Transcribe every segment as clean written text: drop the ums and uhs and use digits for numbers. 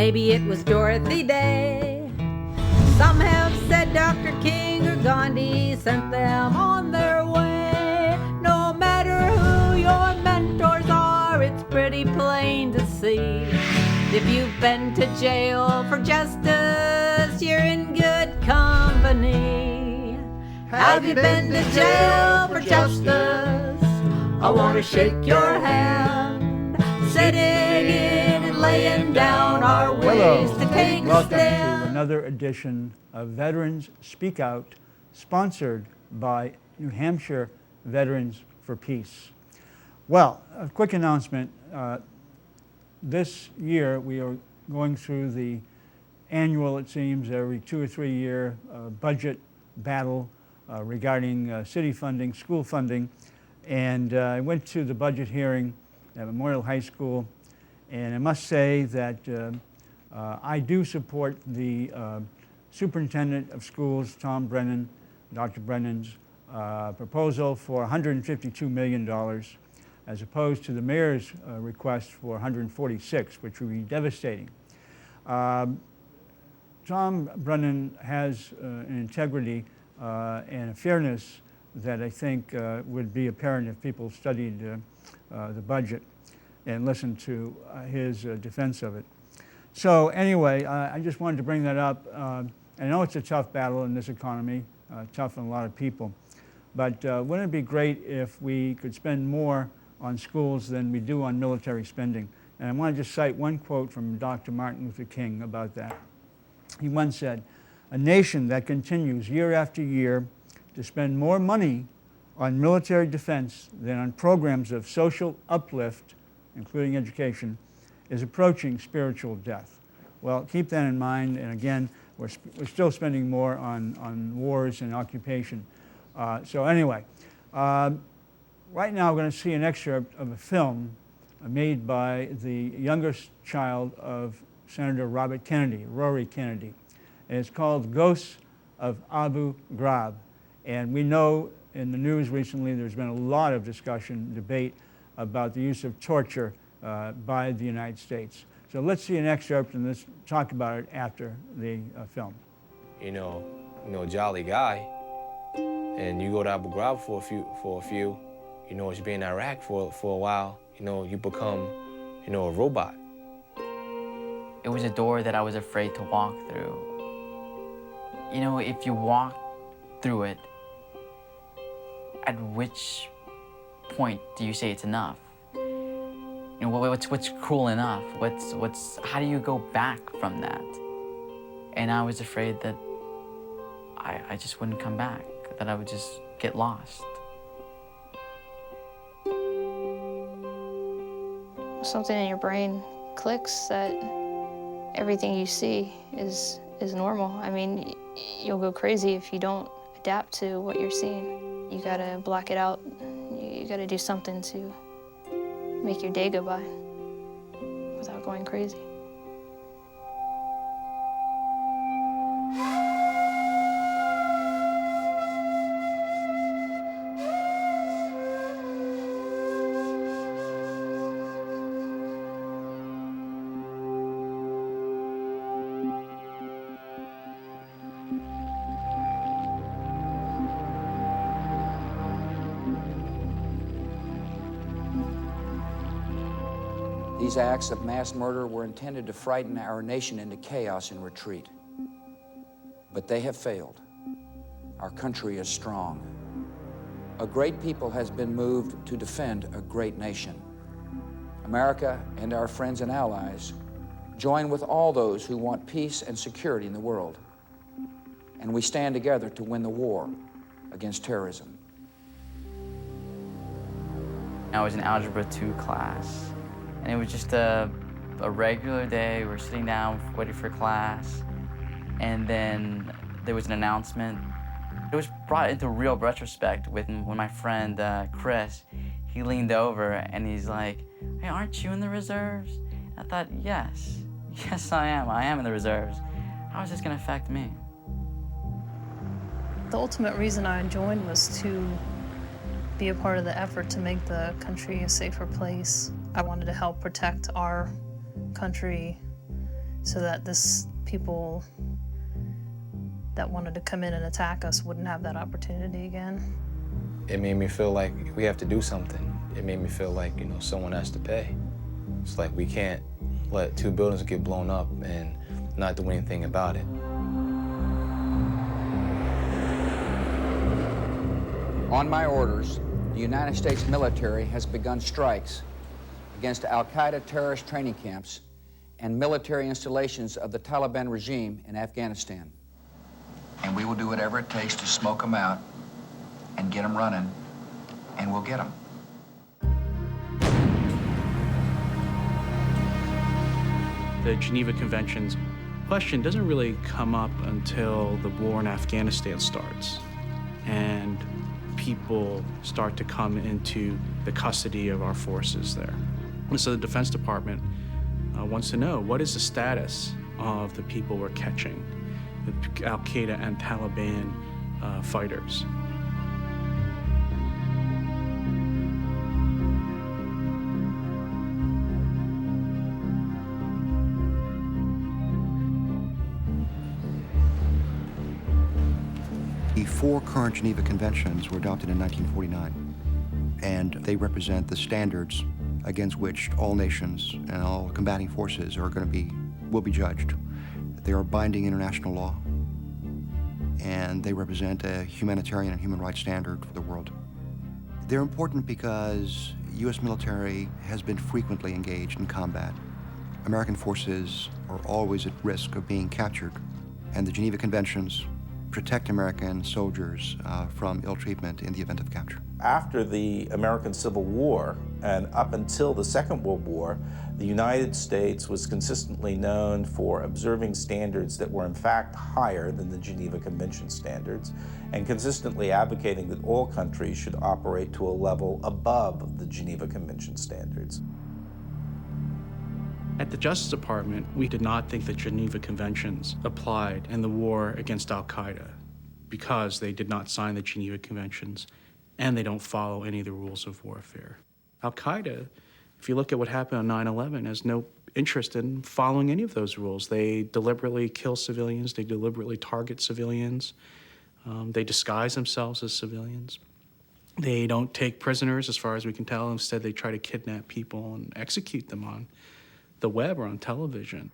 maybe it was Dorothy Day. Some have said Dr. King or Gandhi sent them on their way. No matter who your mentors are, it's pretty plain to see. If you've been to jail for justice, you're in good company. Have you been to jail for justice? I want to shake your hand. Sitting in and laying down our ways to take a Welcome stand. to another edition of Veterans Speak Out, sponsored by New Hampshire Veterans for Peace. Well, a quick announcement. This year we are going through the annual, it seems, every 2 or 3 year budget battle regarding city funding, school funding. And I went to the budget hearing at Memorial High School, and I must say that I do support the Superintendent of Schools, Tom Brennan, Dr. Brennan's proposal for $152 million, as opposed to the mayor's request for 146, which would be devastating. Tom Brennan has an integrity and a fairness that I think would be apparent if people studied the budget and listened to his defense of it. So anyway, I just wanted to bring that up. I know it's a tough battle in this economy, tough on a lot of people, but wouldn't it be great if we could spend more on schools than we do on military spending? And I want to just cite one quote from Dr. Martin Luther King about that. He once said, "A nation that continues year after year to spend more money on military defense than on programs of social uplift, including education, is approaching spiritual death." Well, keep that in mind. And again, we're still spending more on wars and occupation. So anyway, right now we're going to see an excerpt of a film made by the youngest child of Senator Robert Kennedy, Rory Kennedy. And it's called Ghosts of Abu Ghraib. And we know in the news recently there's been a lot of discussion, debate about the use of torture by the United States. So let's see an excerpt and let's talk about it after the film. You know, jolly guy, and you go to Abu Ghraib for a few, you know, it's been in Iraq for a while, you know, you become, you know, a robot. It was a door that I was afraid to walk through. You know, if you walk through it, at which point do you say it's enough? You know, what's cruel enough? How do you go back from that? And I was afraid that I just wouldn't come back, that I would just get lost. Something in your brain clicks that everything you see is normal. I mean, you'll go crazy if you don't adapt to what you're seeing. You gotta block it out. You gotta do something to make your day go by without going crazy. These acts of mass murder were intended to frighten our nation into chaos and retreat. But they have failed. Our country is strong. A great people has been moved to defend a great nation. America and our friends and allies join with all those who want peace and security in the world. And we stand together to win the war against terrorism. I was in Algebra 2 class. And it was just a regular day. We're sitting down waiting for class. And then there was an announcement. It was brought into real retrospect when my friend Chris, he leaned over and he's like, "Hey, aren't you in the reserves?" And I thought, yes I am. I am in the reserves. How is this gonna affect me? The ultimate reason I joined was to be a part of the effort to make the country a safer place. I wanted to help protect our country so that people that wanted to come in and attack us wouldn't have that opportunity again. It made me feel like we have to do something. It made me feel like, someone has to pay. It's like we can't let 2 buildings get blown up and not do anything about it. On my orders, the United States military has begun strikes against al-Qaeda terrorist training camps and military installations of the Taliban regime in Afghanistan. And we will do whatever it takes to smoke them out and get them running, and we'll get them. The Geneva Convention's question doesn't really come up until the war in Afghanistan starts and people start to come into the custody of our forces there. And so the Defense Department wants to know, what is the status of the people we're catching, the al-Qaeda and Taliban fighters? The 4 current Geneva Conventions were adopted in 1949, and they represent the standards against which all nations and all combating forces will be judged. They are binding international law, and they represent a humanitarian and human rights standard for the world. They're important because U.S. military has been frequently engaged in combat. American forces are always at risk of being captured, and the Geneva Conventions protect American soldiers from ill treatment in the event of capture. After the American Civil War and up until the Second World War, the United States was consistently known for observing standards that were in fact higher than the Geneva Convention standards, and consistently advocating that all countries should operate to a level above the Geneva Convention standards. At the Justice Department, we did not think the Geneva Conventions applied in the war against al-Qaeda because they did not sign the Geneva Conventions and they don't follow any of the rules of warfare. Al-Qaeda, if you look at what happened on 9/11, has no interest in following any of those rules. They deliberately kill civilians, they deliberately target civilians, they disguise themselves as civilians. They don't take prisoners, as far as we can tell. Instead, they try to kidnap people and execute them on the web or on television.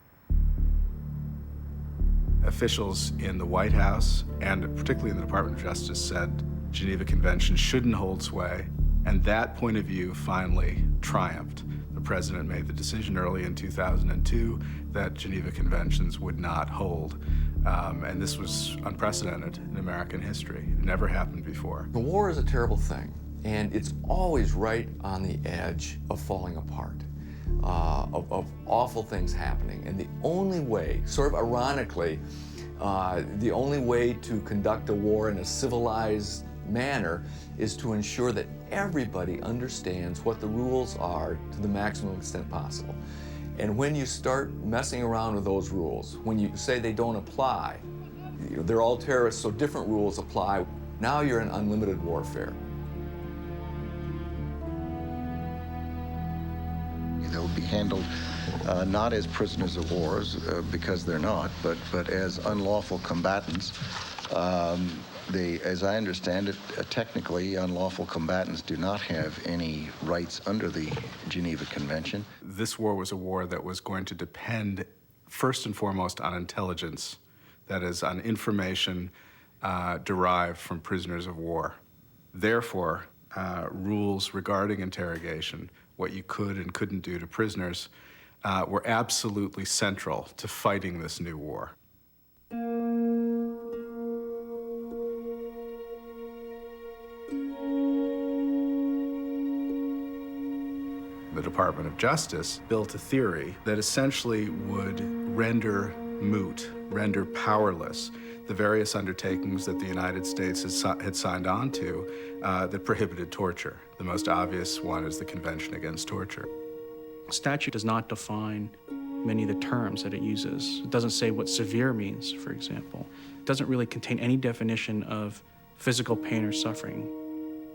Officials in the White House and particularly in the Department of Justice said Geneva Convention shouldn't hold sway, and that point of view finally triumphed. The president made the decision early in 2002 that Geneva Conventions would not hold, and this was unprecedented in American history. It never happened before. The war is a terrible thing, and it's always right on the edge of falling apart. Of awful things happening. And the only way, sort of ironically, the only way to conduct a war in a civilized manner is to ensure that everybody understands what the rules are to the maximum extent possible. And when you start messing around with those rules, when you say they don't apply, they're all terrorists, so different rules apply, now you're in unlimited warfare. They'll be handled not as prisoners of war, because they're not, but as unlawful combatants. As I understand it, technically, unlawful combatants do not have any rights under the Geneva Convention. This war was a war that was going to depend first and foremost on intelligence, that is, on information derived from prisoners of war. Therefore, rules regarding interrogation, what you could and couldn't do to prisoners, were absolutely central to fighting this new war. The Department of Justice built a theory that essentially would render moot, render powerless, the various undertakings that the United States had signed on to that prohibited torture. The most obvious one is the Convention Against Torture. Statute does not define many of the terms that it uses. It doesn't say what severe means, for example. It doesn't really contain any definition of physical pain or suffering.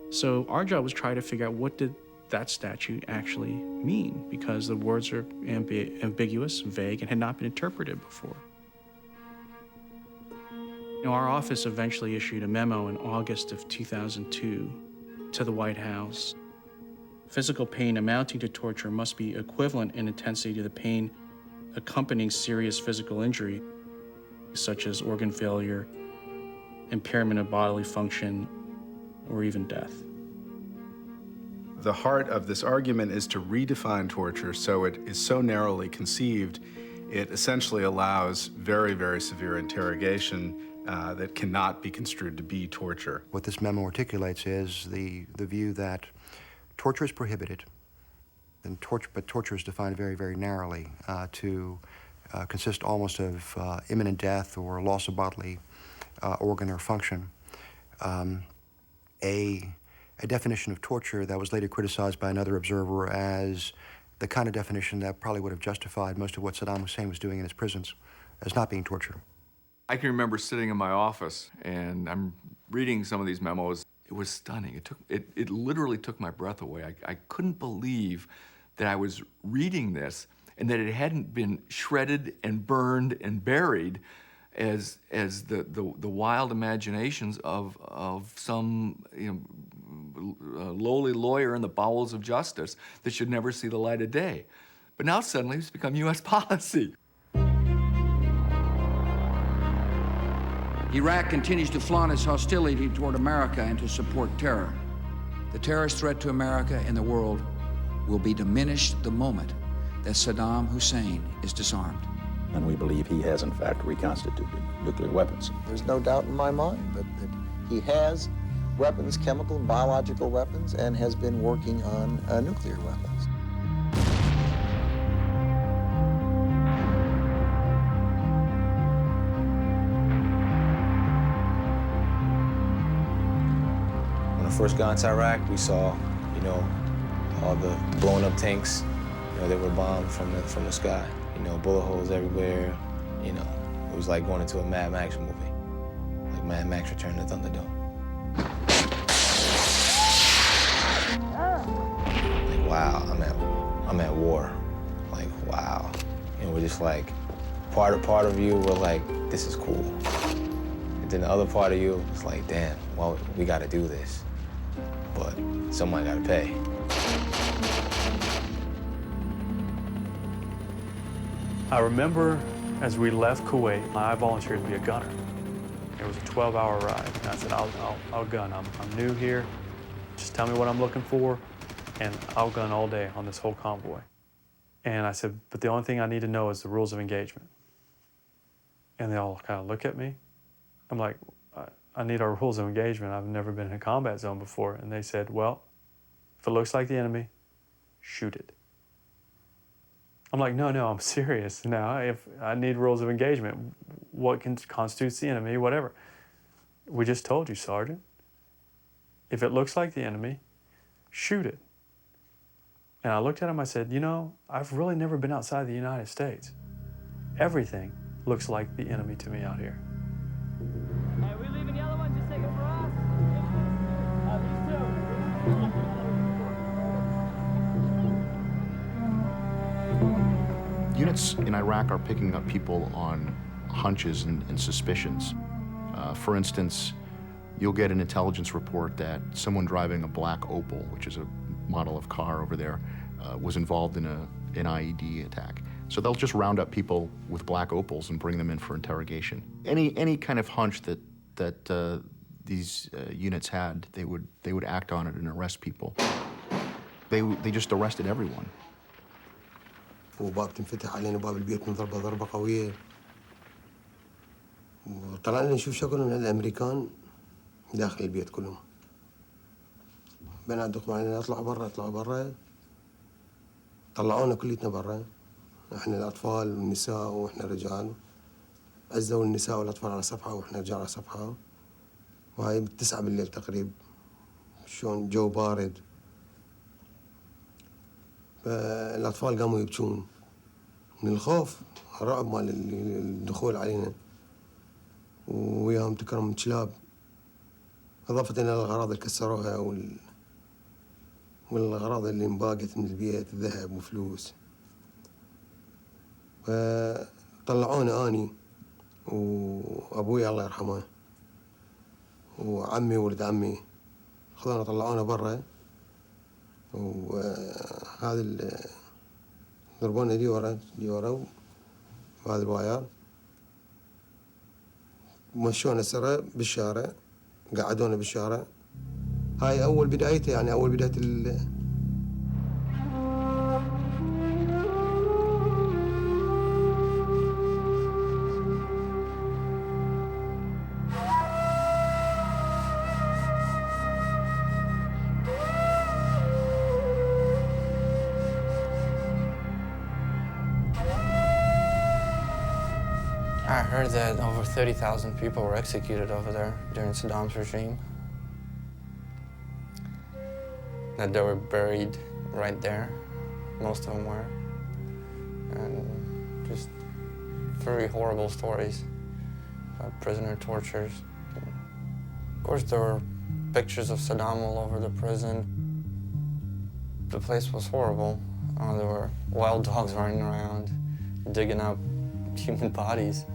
So our job was try to figure out what did that statute actually mean, because the words are ambiguous, vague, and had not been interpreted before. Our office eventually issued a memo in August of 2002 to the White House. Physical pain amounting to torture must be equivalent in intensity to the pain accompanying serious physical injury, such as organ failure, impairment of bodily function, or even death. The heart of this argument is to redefine torture so it is so narrowly conceived, it essentially allows very, very severe interrogation that cannot be construed to be torture. What this memo articulates is the view that torture is prohibited, but torture is defined very, very narrowly to consist almost of imminent death or loss of bodily organ or function. A definition of torture that was later criticized by another observer as the kind of definition that probably would have justified most of what Saddam Hussein was doing in his prisons as not being torture. I can remember sitting in my office and I'm reading some of these memos. It was stunning. It literally took my breath away. I couldn't believe that I was reading this and that it hadn't been shredded and burned and buried as the wild imaginations of some lowly lawyer in the bowels of justice that should never see the light of day. But now suddenly it's become U.S. policy. Iraq continues to flaunt its hostility toward America and to support terror. The terrorist threat to America and the world will be diminished the moment that Saddam Hussein is disarmed. And we believe he has, in fact, reconstituted nuclear weapons. There's no doubt in my mind that he has weapons, chemical and biological weapons, and has been working on nuclear weapons. When I first got into Iraq, we saw, all the blown up tanks, that were bombed from the sky. Bullet holes everywhere. It was like going into a Mad Max movie, like Mad Max Return to Thunderdome. Like, wow, I'm at war. Like, wow. We're just like, part of you, we're like, this is cool. And then the other part of you is like, damn, well, we gotta do this. But somebody gotta pay. I remember as we left Kuwait, I volunteered to be a gunner. It was a 12-hour ride, and I said, I'll gun. I'm new here. Just tell me what I'm looking for, and I'll gun all day on this whole convoy. And I said, but the only thing I need to know is the rules of engagement. And they all kind of look at me. I'm like, I need our rules of engagement. I've never been in a combat zone before. And they said, well, if it looks like the enemy, shoot it. I'm like, no, I'm serious now. If I need rules of engagement, what constitutes the enemy, whatever. We just told you, Sergeant. If it looks like the enemy, shoot it. And I looked at him, I said, I've really never been outside the United States. Everything looks like the enemy to me out here. Hey, we leaving yellow one, just take it for us. These two. Units in Iraq are picking up people on hunches and suspicions. For instance, you'll get an intelligence report that someone driving a black Opel, which is a model of car over there, was involved in an IED attack. So they'll just round up people with black Opels and bring them in for interrogation. Any kind of hunch that these units had, they would act on it and arrest people. They just arrested everyone. وباب تنفتح علينا باب البيت من ضربة قوية. وطلعنا نشوف شكلهم الأمريكان داخل البيت كلهم. بنات دقوا علينا اطلعوا برا. طلعونا كليتنا برا. احنا الأطفال والنساء واحنا الرجال. عزوا النساء والأطفال على صفحة واحنا الرجال على صفحة. وهاي 9 بالليل تقريبا. شلون جو بارد. فالأطفال قاموا يبكون من الخوف الرعب مال الدخول علينا وياهم تكرم كلاب إضافة إلى الأغراض اللي كسروها والأغراض اللي انباقت من البيت ذهب وفلوس. فطلعونا أني وأبوي الله يرحمه وعمي وولد عمي، خذونا طلعونا برا، وهذا ضربونا دي ورا وهذا الواير، مشونا سرة بالشارع، قعدونا بالشارع. هاي أول بدايته، يعني أول بداية I heard that over 30,000 people were executed over there during Saddam's regime. That they were buried right there, most of them were. And just very horrible stories about prisoner tortures. Of course, there were pictures of Saddam all over the prison. The place was horrible. There were wild dogs running around, digging up human bodies.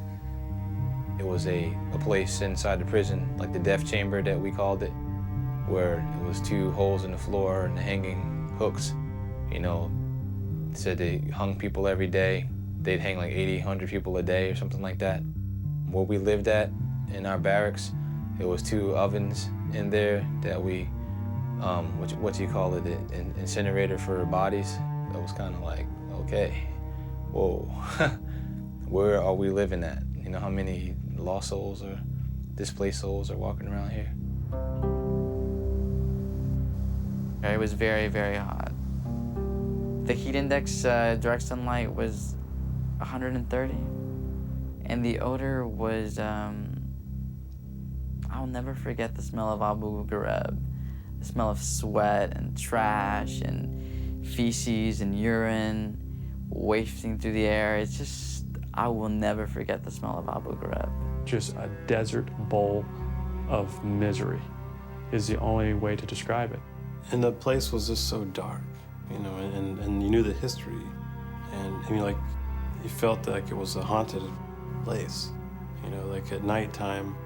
It was a place inside the prison, like the death chamber that we called it, where it was 2 holes in the floor and the hanging hooks. You know, said they hung people every day. They'd hang like 80, 100 people a day or something like that. Where we lived at in our barracks, it was 2 ovens in there that we, what do you call it, an incinerator for bodies. That was kind of like, okay, whoa, where are we living at? You know how many lost souls or displaced souls are walking around here? It was very, very hot. The heat index, direct sunlight, was 130. And the odor was, I'll never forget the smell of Abu Ghraib. The smell of sweat and trash and feces and urine wafting through the air. It's just, I will never forget the smell of Abu Ghraib. Just a desert bowl of misery is the only way to describe it. And the place was just so dark, you know, and you knew the history. And I mean, like, you felt like it was a haunted place. You know, like at nighttime,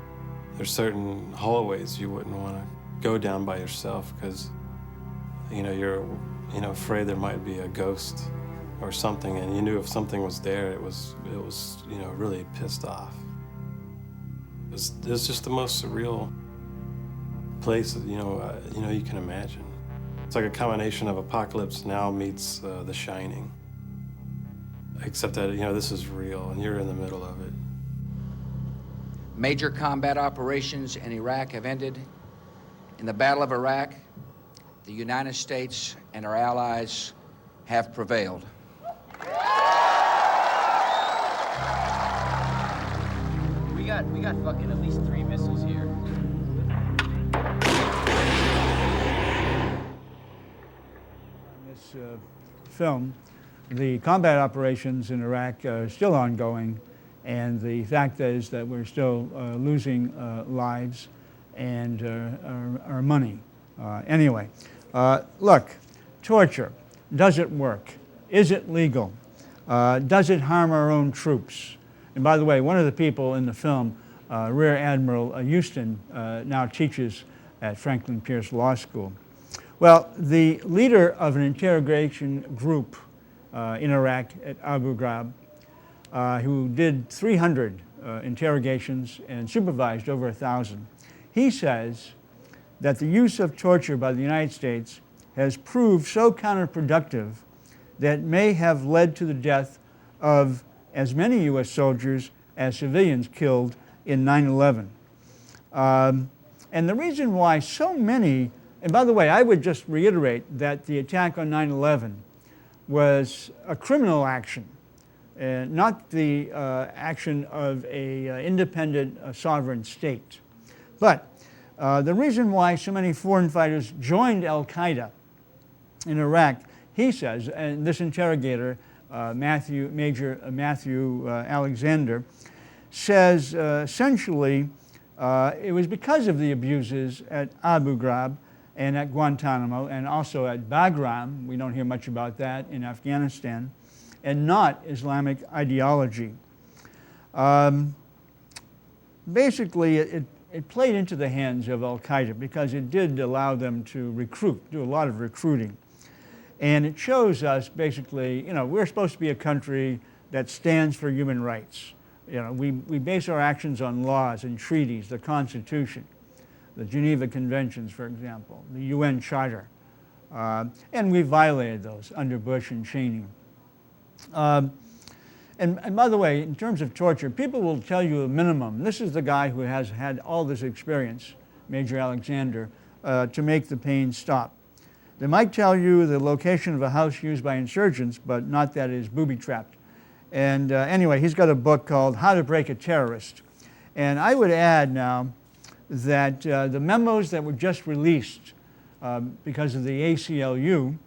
there's certain hallways you wouldn't want to go down by yourself because, you know, you're, you know, afraid there might be a ghost or something, and you knew if something was there, it was, you know, really pissed off. It was just the most surreal place, you know, you can imagine. It's like a combination of Apocalypse Now meets The Shining, except that, you know, this is real and you're in the middle of it. Major combat operations in Iraq have ended. In the Battle of Iraq, the United States and our allies have prevailed. We got fucking at least 3 missiles here. In this film, the combat operations in Iraq are still ongoing, and the fact is that we're still losing lives and our money. Anyway, look, torture, does it work? Is it legal? Does it harm our own troops? And by the way, one of the people in the film, Rear Admiral Houston, now teaches at Franklin Pierce Law School. Well, the leader of an interrogation group in Iraq at Abu Ghraib, who did 300 interrogations and supervised over 1,000, he says that the use of torture by the United States has proved so counterproductive that may have led to the death of as many U.S. soldiers as civilians killed in 9/11. And the reason why so many, and by the way, I would just reiterate that the attack on 9/11 was a criminal action, not the action of an independent sovereign state. But the reason why so many foreign fighters joined Al-Qaeda in Iraq, he says, and this interrogator, Major Matthew Alexander, says essentially it was because of the abuses at Abu Ghraib and at Guantanamo, and also at Bagram. We don't hear much about that in Afghanistan, and not Islamic ideology. Basically, it played into the hands of al-Qaeda because it did allow them to recruit, do a lot of recruiting. And it shows us basically, we're supposed to be a country that stands for human rights. We base our actions on laws and treaties, the Constitution, the Geneva Conventions, for example, the UN Charter. And we violated those under Bush and Cheney. And by the way, in terms of torture, people will tell you a minimum. This is the guy who has had all this experience, Major Alexander, to make the pain stop. They might tell you the location of a house used by insurgents, but not that it is booby-trapped. And anyway, he's got a book called How to Break a Terrorist. And I would add now that the memos that were just released because of the ACLU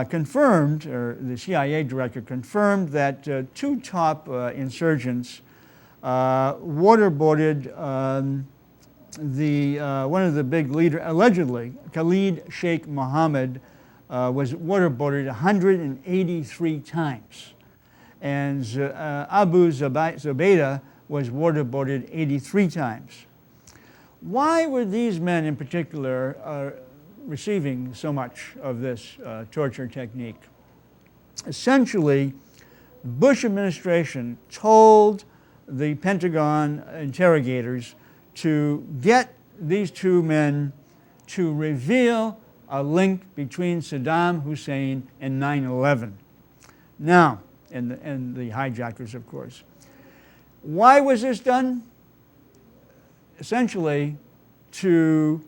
confirmed, or the CIA director confirmed, that two top insurgents waterboarded one of the big leaders, allegedly, Khalid Sheikh Mohammed, was waterboarded 183 times. And Abu Ghraib was waterboarded 83 times. Why were these men in particular receiving so much of this torture technique? Essentially, the Bush administration told the Pentagon interrogators to get these two men to reveal a link between Saddam Hussein and 9/11. Now, and the hijackers, of course. Why was this done? Essentially, to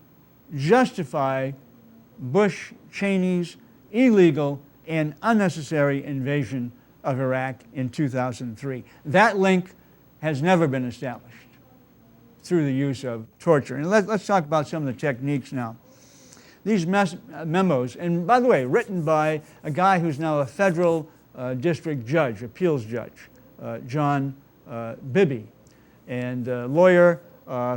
justify Bush Cheney's illegal and unnecessary invasion of Iraq in 2003. That link has never been established through the use of torture. And let's talk about some of the techniques now. These memos, and by the way, written by a guy who's now a federal district judge, appeals judge, John Bibby, and a lawyer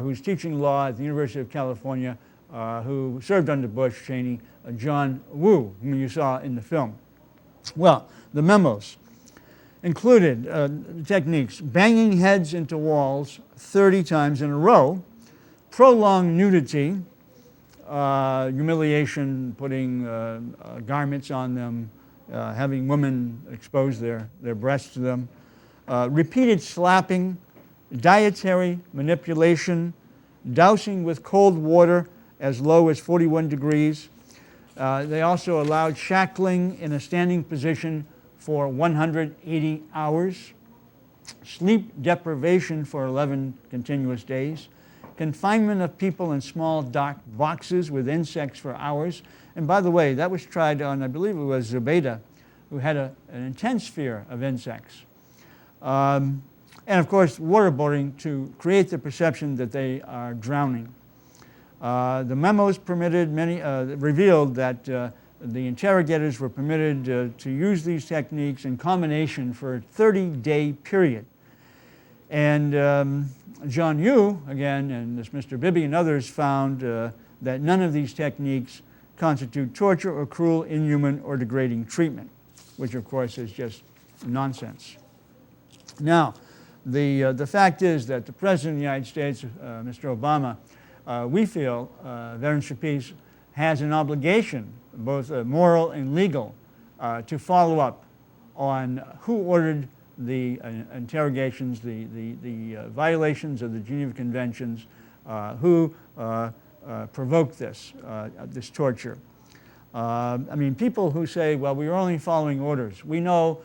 who's teaching law at the University of California, who served under Bush Cheney, John Woo, whom you saw in the film. Well, the memos included techniques: banging heads into walls 30 times in a row, prolonged nudity, humiliation, putting garments on them, having women expose their breasts to them, repeated slapping, dietary manipulation, dousing with cold water as low as 41 degrees. They also allowed shackling in a standing position for 180 hours, sleep deprivation for 11 continuous days, confinement of people in small dark boxes with insects for hours. And by the way, that was tried on, I believe it was Zubaydah, who had an intense fear of insects. And of course, waterboarding to create the perception that they are drowning. The memos revealed that the interrogators were permitted to use these techniques in combination for a 30-day period. And John Yoo, again, and this Mr. Bibby and others found that none of these techniques constitute torture or cruel, inhuman, or degrading treatment, which of course is just nonsense. Now, the fact is that the President of the United States, Mr. Obama, we feel, Veterans for Peace, has an obligation, both moral and legal, to follow up on who ordered the interrogations, the violations of the Geneva Conventions, who provoked this torture. I mean, people who say, well, we were only following orders. We know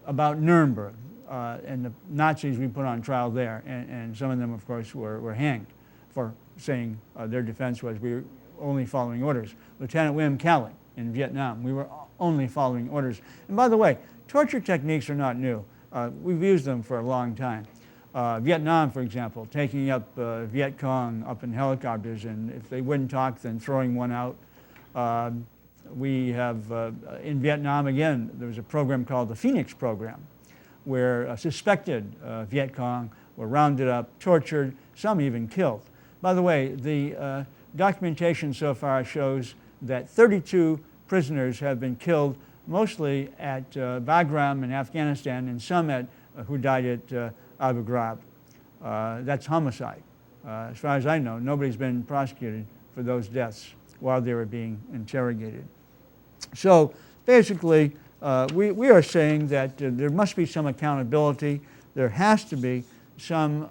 about Nuremberg and the Nazis we put on trial there, and some of them, of course, were hanged for saying their defense was we were only following orders. Lieutenant William Calley in Vietnam, we were only following orders. And by the way, torture techniques are not new. We've used them for a long time. Vietnam, for example, taking up Viet Cong up in helicopters, and if they wouldn't talk, then throwing one out. We have, in Vietnam, again, there was a program called the Phoenix Program, where suspected Viet Cong were rounded up, tortured, some even killed. By the way, the documentation so far shows that 32 prisoners have been killed, mostly at Bagram in Afghanistan, and some who died at Abu Ghraib. That's homicide. As far as I know, nobody's been prosecuted for those deaths while they were being interrogated. So basically, we are saying that there must be some accountability. There has to be some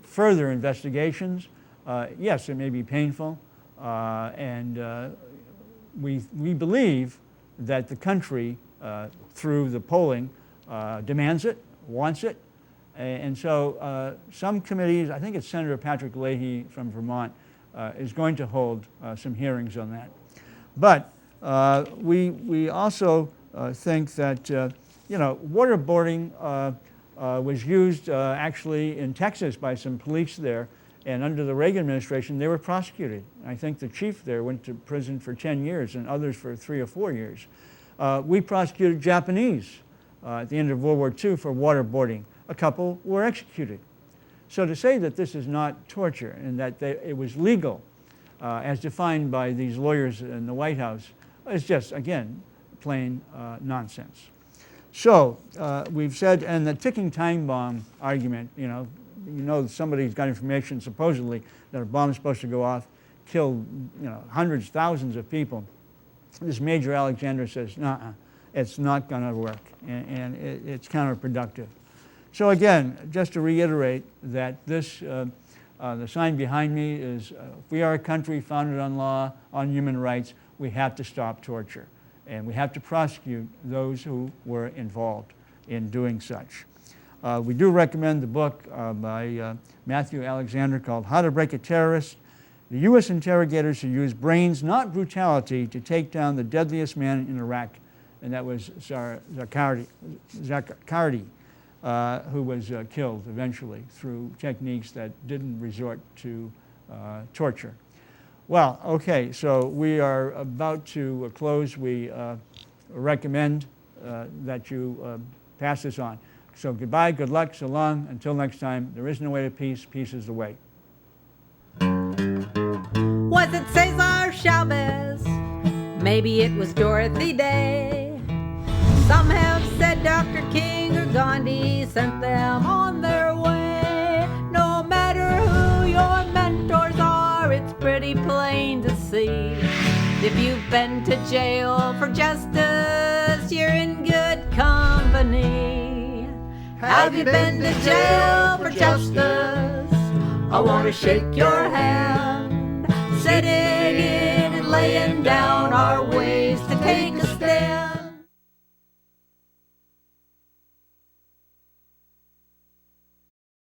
further investigations. Yes, it may be painful, and we believe that the country, through the polling, demands it, wants it. And so some committees, I think it's Senator Patrick Leahy from Vermont, is going to hold some hearings on that. But we also think that, waterboarding was used actually in Texas by some police there, and under the Reagan administration, they were prosecuted. I think the chief there went to prison for 10 years and others for 3 or 4 years. We prosecuted Japanese at the end of World War II for waterboarding. A couple were executed. So to say that this is not torture and that it was legal, as defined by these lawyers in the White House, is just, again, plain nonsense. So we've said, and the ticking time bomb argument, somebody's got information supposedly that a bomb is supposed to go off, kill hundreds, thousands of people. This Major Alexander says, "Nuh-uh, it's not going to work, and it's counterproductive." So again, just to reiterate that this, the sign behind me is, if we are a country founded on law, on human rights, we have to stop torture. And we have to prosecute those who were involved in doing such. We do recommend the book by Matthew Alexander called How to Break a Terrorist. The U.S. interrogators who used brains, not brutality, to take down the deadliest man in Iraq, and that was Zakardi, who was killed eventually through techniques that didn't resort to torture. Well, okay, so we are about to close. We recommend that you pass this on. So goodbye, good luck, so long. Until next time, there is no way to peace. Peace is the way. Was it Cesar Chavez? Maybe it was Dorothy Day. Some have said Dr. King or Gandhi sent them on their way. No matter who your mentors are, it's pretty plain to see. If you've been to jail for justice, you're in good company. Have you been to jail for justice? I want to shake your hand. Sitting in and laying down